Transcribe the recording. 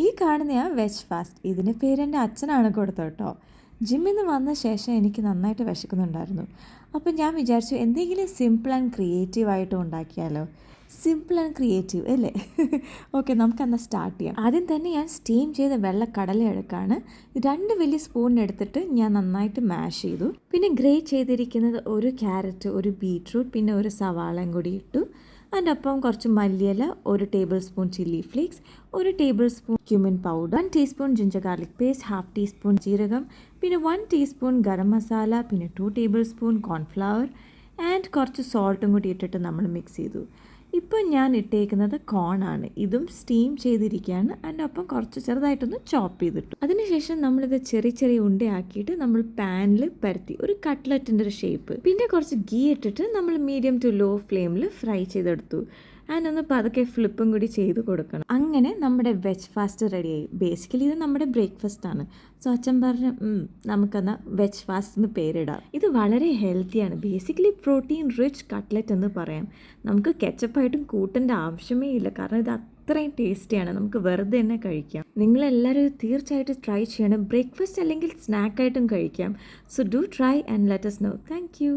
ഈ കാണുന്നതാണ് veg fast. ഇതിൻ്റെ പേര് എൻ്റെ അച്ഛനാണ് കൊടുത്തത് കേട്ടോ. ജിമ്മിൽ നിന്ന് വന്ന ശേഷം എനിക്ക് നന്നായിട്ട് വിശക്കുന്നുണ്ടായിരുന്നു. അപ്പോൾ ഞാൻ വിചാരിച്ചു എന്തെങ്കിലും സിമ്പിൾ ആൻഡ് ക്രിയേറ്റീവായിട്ട് ഉണ്ടാക്കിയാലോ. സിമ്പിൾ ആൻഡ് ക്രിയേറ്റീവ് അല്ലേ? ഓക്കെ, നമുക്കെന്നാൽ സ്റ്റാർട്ട് ചെയ്യാം. ആദ്യം തന്നെ ഞാൻ സ്റ്റീം ചെയ്ത വെള്ളക്കടല എടുക്കുകയാണ്. 2 വലിയ സ്പൂൺ എടുത്തിട്ട് ഞാൻ നന്നായിട്ട് മാഷ് ചെയ്തു. പിന്നെ ഗ്രേറ്റ് ചെയ്തിരിക്കുന്നത് ഒരു ക്യാരറ്റ്, ഒരു ബീറ്റ്റൂട്ട്, പിന്നെ ഒരു സവാളയും കൂടി ഇട്ടു. അതിൻ്റെ ഒപ്പം കുറച്ച് മല്ലിയില, 1 table spoon chilli flakes, 1 table spoon cumin powder, 1 teaspoon ginger garlic paste, 1/2 teaspoon ജീരകം, പിന്നെ 1 ടീസ്പൂൺ ഗരം മസാല, പിന്നെ 2 ടേബിൾ സ്പൂൺ കോൺഫ്ലവർ ആൻഡ് കുറച്ച് സോൾട്ടും കൂടി ഇട്ടിട്ട് നമ്മൾ മിക്സ് ചെയ്തു. ഇപ്പം ഞാൻ ഇട്ടേക്കുന്നത് കോണാണ്. ഇതും സ്റ്റീം ചെയ്തിരിക്കുകയാണ്. അതിൻ്റെ ഒപ്പം കുറച്ച് ചെറുതായിട്ടൊന്ന് ചോപ്പ് ചെയ്തിട്ടു. അതിനുശേഷം നമ്മളിത് ചെറിയ ചെറിയ ഉണ്ടയാക്കിയിട്ട് നമ്മൾ പാനിൽ പരത്തി ഒരു കട്ട്ലറ്റിൻ്റെ ഒരു ഷേപ്പ്. പിന്നെ കുറച്ച് ഗീ ഇട്ടിട്ട് നമ്മൾ മീഡിയം ടു ലോ ഫ്ലെയിമിൽ ഫ്രൈ ചെയ്തെടുത്തു. അതിനൊന്ന് പതുക്കെ ഫ്ലിപ്പും കൂടി ചെയ്ത് കൊടുക്കണം. അങ്ങനെ നമ്മുടെ വെജ് ഫാസ്റ്റ് റെഡിയായി. ബേസിക്കലി ഇത് നമ്മുടെ ബ്രേക്ക്ഫാസ്റ്റാണ്. സോ അച്ഛൻ പറഞ്ഞു നമുക്കെന്നാൽ വെജ് ഫാസ്റ്റ് എന്ന് പേരിടാം. ഇത് വളരെ ഹെൽത്തിയാണ്. ബേസിക്കലി പ്രോട്ടീൻ റിച്ച് കട്ട്ലറ്റ് എന്ന് പറയാം. നമുക്ക് കെച്ചപ്പായിട്ടും കൂട്ടേണ്ട ആവശ്യമേ ഇല്ല, കാരണം ഇത് അത്രയും ടേസ്റ്റിയാണ്. നമുക്ക് വെറുതെ തന്നെ കഴിക്കാം. നിങ്ങളെല്ലാവരും ഇത് തീർച്ചയായിട്ടും ട്രൈ ചെയ്യണം. ബ്രേക്ക്ഫാസ്റ്റ് അല്ലെങ്കിൽ സ്നാക്കായിട്ടും കഴിക്കാം. So do try and let us know. Thank you.